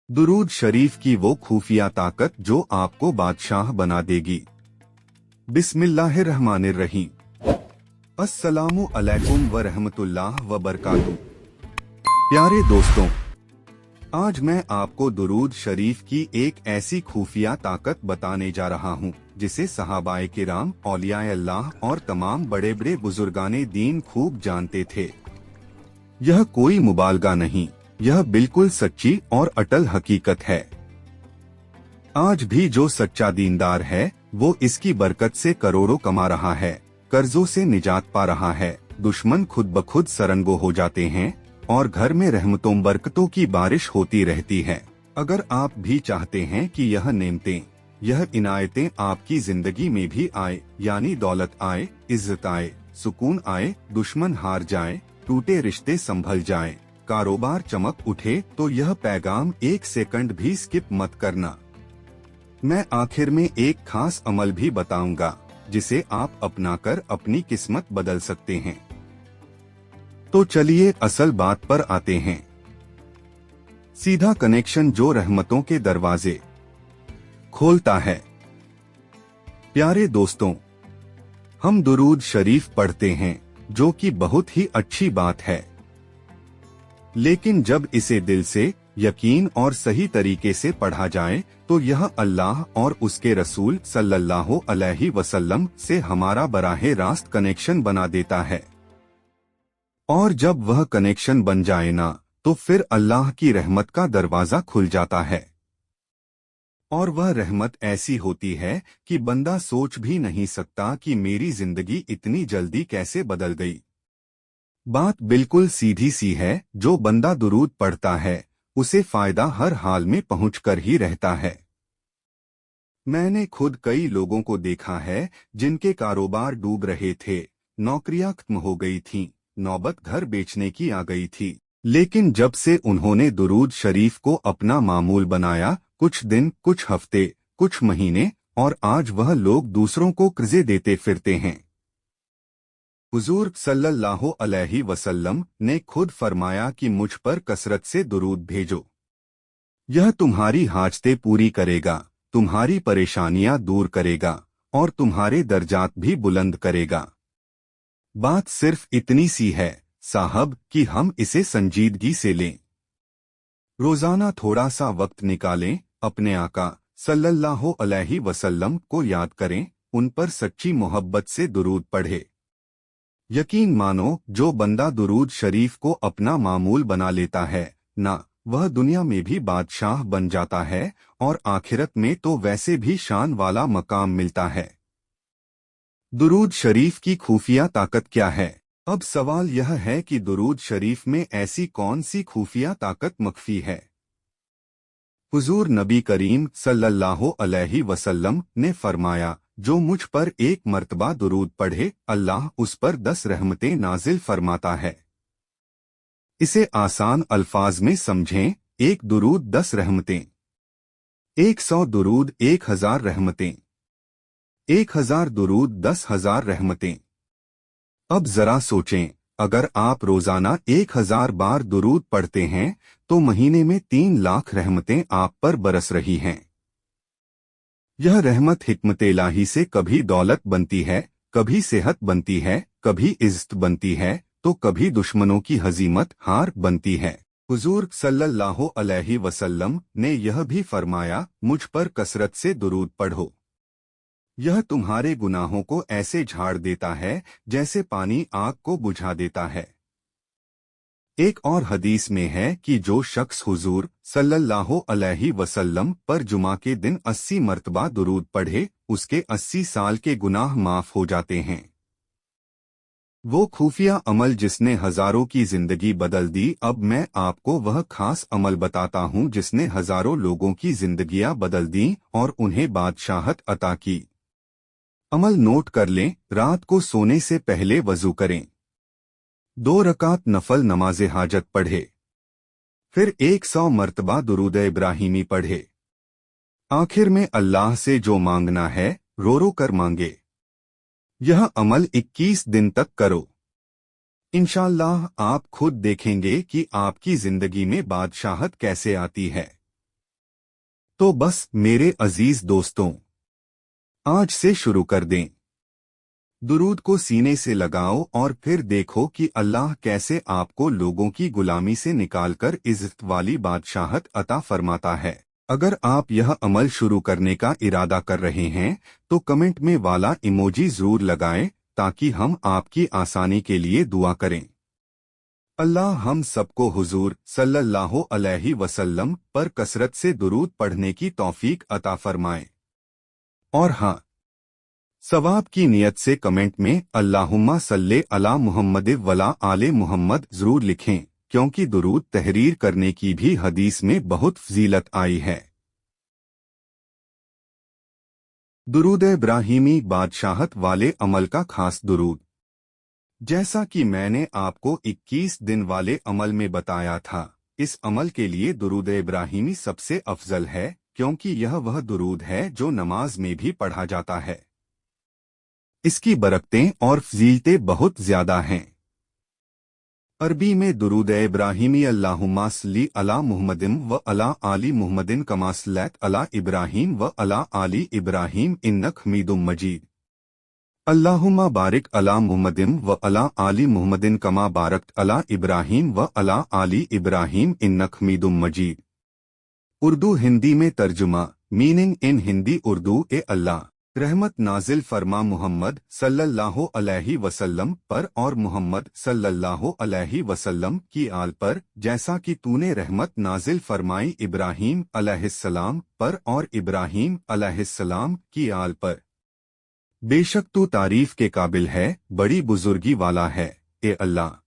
दुरूद शरीफ की वो खुफिया ताकत जो आपको बादशाह बना देगी। बिस्मिल्लाहिर्रहमानिर्रहीम। अस्सलामु अलैकुम व रहमतुल्लाह व बरकातुहू। प्यारे दोस्तों, आज मैं आपको दुरूद शरीफ की एक ऐसी खुफिया ताकत बताने जा रहा हूँ जिसे सहाबाए किराम, औलियाए अल्लाह और तमाम बड़े बड़े बुजुर्गाने दीन खूब जानते थे। यह कोई मुबालगा नहीं, यह बिल्कुल सच्ची और अटल हकीकत है। आज भी जो सच्चा दीनदार है वो इसकी बरकत से करोड़ों कमा रहा है, कर्जों से निजात पा रहा है, दुश्मन खुद ब खुद सरंगो हो जाते हैं और घर में रहमतों बरकतों की बारिश होती रहती है। अगर आप भी चाहते हैं कि यह नेमतें, यह इनायतें आपकी जिंदगी में भी आए, यानी दौलत आए, इज्जत आए, सुकून आए, दुश्मन हार जाए, टूटे रिश्ते संभल जाए, कारोबार चमक उठे, तो यह पैगाम एक सेकंड भी स्किप मत करना। मैं आखिर में एक खास अमल भी बताऊंगा जिसे आप अपनाकर अपनी किस्मत बदल सकते हैं। तो चलिए असल बात पर आते हैं। सीधा कनेक्शन जो रहमतों के दरवाजे खोलता है। प्यारे दोस्तों, हम दुरूद शरीफ पढ़ते हैं जो कि बहुत ही अच्छी बात है, लेकिन जब इसे दिल से, यकीन और सही तरीके से पढ़ा जाए तो यह अल्लाह और उसके रसूल सल्लल्लाहु अलैहि वसल्लम से हमारा बराहे रास्त कनेक्शन बना देता है। और जब वह कनेक्शन बन जाए ना, तो फिर अल्लाह की रहमत का दरवाजा खुल जाता है। और वह रहमत ऐसी होती है कि बंदा सोच भी नहीं सकता कि मेरी जिंदगी इतनी जल्दी कैसे बदल गई। बात बिल्कुल सीधी सी है, जो बंदा दुरूद पढ़ता है उसे फायदा हर हाल में पहुंचकर ही रहता है। मैंने खुद कई लोगों को देखा है जिनके कारोबार डूब रहे थे, नौकरियां खत्म हो गई थीं, नौबत घर बेचने की आ गई थी, लेकिन जब से उन्होंने दुरूद शरीफ को अपना मामूल बनाया, कुछ दिन, कुछ हफ्ते, कुछ महीने, और आज वह लोग दूसरों को कर्जे देते फिरते हैं। हुजूर सल्लल्लाहु अलैहि वसल्लम ने खुद फरमाया कि मुझ पर कसरत से दुरूद भेजो, यह तुम्हारी हाजतें पूरी करेगा, तुम्हारी परेशानियां दूर करेगा और तुम्हारे दर्जात भी बुलंद करेगा। बात सिर्फ इतनी सी है साहब कि हम इसे संजीदगी से लें। रोजाना थोड़ा सा वक्त निकालें, अपने आका सल्लल्लाहु अलैहि वसल्लम को याद करें, उन पर सच्ची मोहब्बत से दुरूद पढ़े। यकीन मानो, जो बंदा दुरूद शरीफ को अपना मामूल बना लेता है ना, वह दुनिया में भी बादशाह बन जाता है और आखिरत में तो वैसे भी शान वाला मकाम मिलता है। दुरूद शरीफ की खुफिया ताकत क्या है? अब सवाल यह है कि दुरूद शरीफ में ऐसी कौन सी खुफिया ताकत मख्फी है। हुजूर नबी करीम सल्लल्लाहु अलैहि वसल्लम ने फरमाया, जो मुझ पर एक मर्तबा दुरूद पढ़े, अल्लाह उस पर 10 रहमतें नाजिल फरमाता है। इसे आसान अल्फाज में समझें, एक दुरूद 10 रहमतें, 100 दुरूद 1000 रहमतें, 1000 दुरूद 10,000 रहमतें। अब जरा सोचें, अगर आप रोजाना 1000 बार दुरूद पढ़ते हैं तो महीने में 3 लाख रहमतें आप पर बरस रही हैं। यह रहमत हिकमत इलाही से कभी दौलत बनती है, कभी सेहत बनती है, कभी इज्जत बनती है, तो कभी दुश्मनों की हजीमत, हार बनती है। हुजूर सल्लल्लाहु अलैहि वसल्लम ने यह भी फरमाया, मुझ पर कसरत से दुरूद पढ़ो, यह तुम्हारे गुनाहों को ऐसे झाड़ देता है जैसे पानी आग को बुझा देता है। एक और हदीस में है कि जो शख्स हुजूर सल्लल्लाहु अलैहि वसल्लम पर जुमा के दिन 80 मर्तबा दुरूद पढ़े, उसके 80 साल के गुनाह माफ हो जाते हैं। वो खुफिया अमल जिसने हजारों की जिंदगी बदल दी, अब मैं आपको वह खास अमल बताता हूँ जिसने हजारों लोगों की जिंदगियां बदल दी और उन्हें बादशाहत अता की। अमल नोट कर लें, रात को सोने से पहले वजू करें, 2 रकात नफल नमाज़े हाजत पढ़े, फिर 100 मर्तबा दुरूद इब्राहिमी पढ़े। आखिर में अल्लाह से जो मांगना है रो रो कर मांगे। यह अमल 21 दिन तक करो, इंशाअल्लाह आप खुद देखेंगे कि आपकी जिंदगी में बादशाहत कैसे आती है। तो बस मेरे अजीज दोस्तों, आज से शुरू कर दें। दुरूद को सीने से लगाओ और फिर देखो कि अल्लाह कैसे आपको लोगों की गुलामी से निकालकर इज्जत वाली बादशाहत अता फरमाता है। अगर आप यह अमल शुरू करने का इरादा कर रहे हैं तो कमेंट में वाला इमोजी जरूर लगाएं ताकि हम आपकी आसानी के लिए दुआ करें। अल्लाह हम सबको हुजूर सल्लल्लाहु अलैहि वसल्लम पर कसरत से दुरूद पढ़ने की तौफीक अता फरमाए। और हाँ, सवाब की नियत से कमेंट में अल्लाहुम्मा सल्ले अला मुहम्मद वला आले मुहम्मद जरूर लिखें, क्योंकि दुरूद तहरीर करने की भी हदीस में बहुत फजीलत आई है। दुरूद इब्राहिमी बादशाहत वाले अमल का खास दुरूद। जैसा कि मैंने आपको 21 दिन वाले अमल में बताया था, इस अमल के लिए दुरूद इब्राहिमी सबसे अफजल है, क्योंकि यह वह दुरूद है जो नमाज में भी पढ़ा जाता है। इसकी बरकतें और फजीलतें बहुत ज्यादा हैं। अरबी में दुरूद इब्राहिमी अल्लाहुम्मा सल्ली अला मुहम्मदिन व अला आली मुहम्मदिन कमा सल्लैत अला इब्राहीम व अला आली इब्राहीम इन्नक हमीदुम मजीद। अल्लाहुम्मा बारिक अला मुहम्मदिन व अला आली मुहम्मदिन कमा बारकत अला इब्राहीम व अला आली इब्राहीम इन्नक हमीदुम मजीद। उर्दू हिंदी में तर्जुमा। मीनिंग इन हिंदी उर्दू ए अल्लाह रहमत नाजिल फरमा मुहम्मद सल्लल्लाहु अलैहि वसल्लम पर और मुहम्मद सल्लल्लाहु अलैहि वसल्लम की आल पर, जैसा कि तूने रहमत नाजिल फरमाई इब्राहीम अलैहिस्सलाम पर और इब्राहीम अलैहिस्सलाम की आल पर। बेशक तू तारीफ के काबिल है, बड़ी बुजुर्गी वाला है, ए अल्लाह।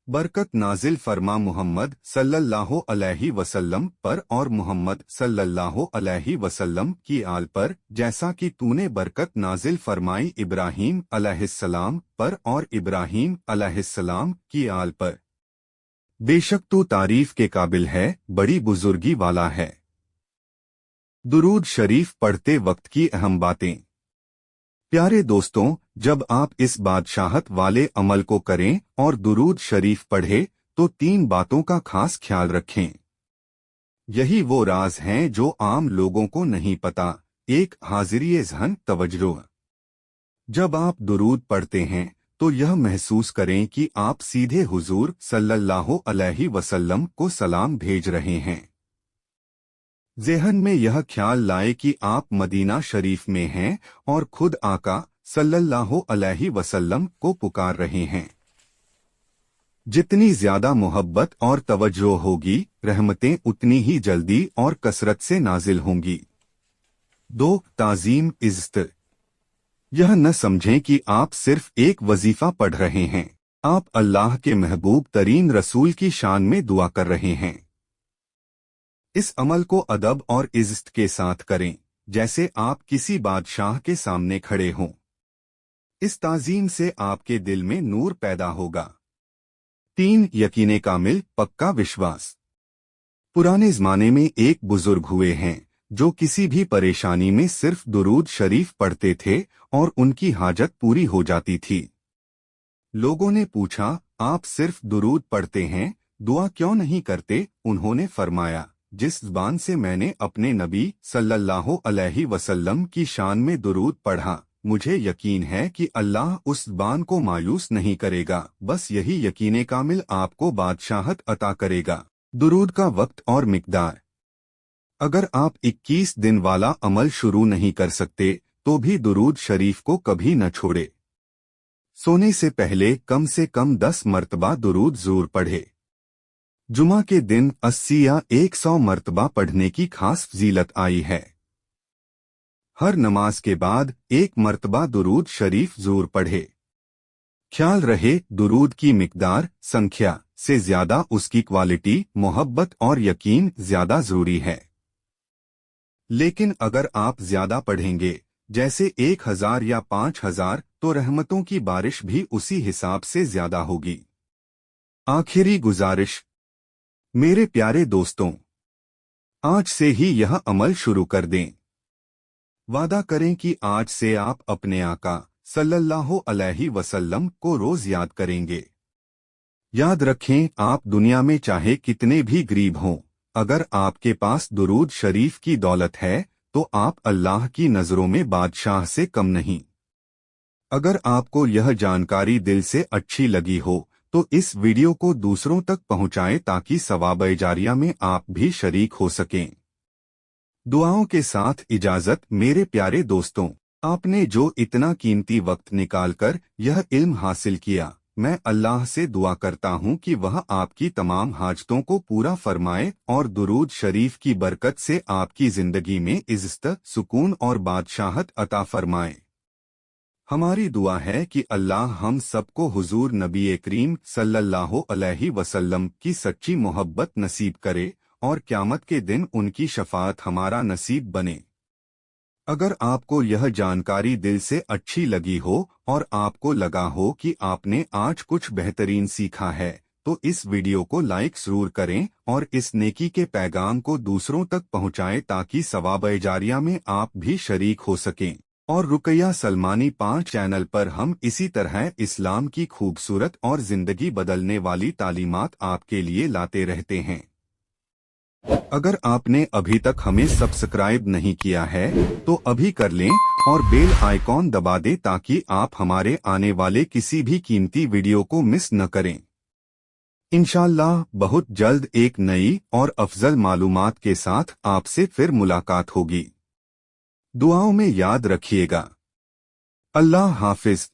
बरकत नाजिल फरमा मुहम्मद सल्लल्लाहु अलैहि वसल्लम पर और मुहम्मद सल्लल्लाहु अलैहि वसल्लम की आल पर, जैसा कि तूने बरकत नाजिल फरमाई इब्राहीम अलैहिस्सलाम पर और इब्राहीम अलैहिस्सलाम की आल पर। बेशक तू तारीफ के काबिल है, बड़ी बुजुर्गी वाला है। दुरूद शरीफ पढ़ते वक्त की अहम बातें। प्यारे दोस्तों, जब आप इस बादशाहत वाले अमल को करें और दुरूद शरीफ पढ़े तो 3 बातों का खास ख्याल रखें। यही वो राज हैं जो आम लोगों को नहीं पता। 1. हाजिरी ज़हन तवज्जो। जब आप दुरूद पढ़ते हैं तो यह महसूस करें कि आप सीधे हुजूर सल्लल्लाहु अलैहि वसल्लम को सलाम भेज रहे हैं। ज़हन में यह ख्याल लाए कि आप मदीना शरीफ में हैं और खुद आका सल्लल्लाहु अलैहि वसल्लम को पुकार रहे हैं। जितनी ज्यादा मोहब्बत और तवज्जो होगी, रहमतें उतनी ही जल्दी और कसरत से नाजिल होंगी। 2. ताज़ीम इज़्ज़त। यह न समझें कि आप सिर्फ एक वजीफा पढ़ रहे हैं, आप अल्लाह के महबूब तरीन रसूल की शान में दुआ कर रहे हैं। इस अमल को अदब और इज्जत के साथ करें, जैसे आप किसी बादशाह के सामने खड़े हों। इस ताज़ीम से आपके दिल में नूर पैदा होगा। 3. यकीने कामिल पक्का विश्वास। पुराने जमाने में एक बुजुर्ग हुए हैं जो किसी भी परेशानी में सिर्फ दुरूद शरीफ पढ़ते थे और उनकी हाजत पूरी हो जाती थी। लोगों ने पूछा, आप सिर्फ दुरूद पढ़ते हैं, दुआ क्यों नहीं करते? उन्होंने फरमाया, जिस ज़बान से मैंने अपने नबी सल्लल्लाहु अलैहि वसल्लम की शान में दुरूद पढ़ा, मुझे यकीन है कि अल्लाह उस ज़बान को मायूस नहीं करेगा। बस यही यकीने कामिल आपको बादशाहत अता करेगा। दुरूद का वक्त और मिकदार। अगर आप 21 दिन वाला अमल शुरू नहीं कर सकते तो भी दुरूद शरीफ को कभी न छोड़े। सोने से पहले कम से कम 10 मरतबा दुरूद ज़रूर पढ़े। जुमा के दिन 80 या 100 मरतबा पढ़ने की खास फजीलत आई है। हर नमाज के बाद 1 मरतबा दुरूद शरीफ ज़रूर पढ़े। ख्याल रहे, दुरूद की मिकदार, संख्या से ज्यादा उसकी क्वालिटी, मोहब्बत और यकीन ज्यादा जरूरी है। लेकिन अगर आप ज्यादा पढ़ेंगे, जैसे 1000 या 5000, तो रहमतों की बारिश भी उसी हिसाब से ज्यादा होगी। आखिरी गुजारिश। मेरे प्यारे दोस्तों, आज से ही यह अमल शुरू कर दें। वादा करें कि आज से आप अपने आका सल्लल्लाहु अलैहि वसल्लम को रोज याद करेंगे। याद रखें, आप दुनिया में चाहे कितने भी गरीब हों, अगर आपके पास दुरूद शरीफ की दौलत है तो आप अल्लाह की नजरों में बादशाह से कम नहीं। अगर आपको यह जानकारी दिल से अच्छी लगी हो तो इस वीडियो को दूसरों तक पहुंचाएं ताकि सवाब-ए जारिया में आप भी शरीक हो सकें। दुआओं के साथ इजाजत मेरे प्यारे दोस्तों। आपने जो इतना कीमती वक्त निकालकर यह इल्म हासिल किया, मैं अल्लाह से दुआ करता हूँ कि वह आपकी तमाम हाजतों को पूरा फरमाए और दुरूद शरीफ की बरकत से आपकी जिंदगी में इज्जत, सुकून और बादशाहत अता फरमाए। हमारी दुआ है कि अल्लाह हम सबको हुजूर नबी करीम सल्लल्लाहु अलैहि वसल्लम की सच्ची मोहब्बत नसीब करे और क़यामत के दिन उनकी शफाअत हमारा नसीब बने। अगर आपको यह जानकारी दिल से अच्छी लगी हो और आपको लगा हो कि आपने आज कुछ बेहतरीन सीखा है तो इस वीडियो को लाइक जरूर करें और इस नेकी के पैगाम को दूसरों तक पहुंचाएं ताकि सवाब-ए जारिया में आप भी शरीक हो सकें। और रुकैया सलमानी 5 चैनल पर हम इसी तरह इस्लाम की खूबसूरत और जिंदगी बदलने वाली तालीमात आपके लिए लाते रहते हैं। अगर आपने अभी तक हमें सब्सक्राइब नहीं किया है तो अभी कर लें और बेल आइकॉन दबा दें ताकि आप हमारे आने वाले किसी भी कीमती वीडियो को मिस न करें। इंशाअल्लाह बहुत जल्द एक नई और अफजल मालूमात के साथ आपसे फिर मुलाकात होगी। दुआओं में याद रखिएगा। अल्लाह हाफिज।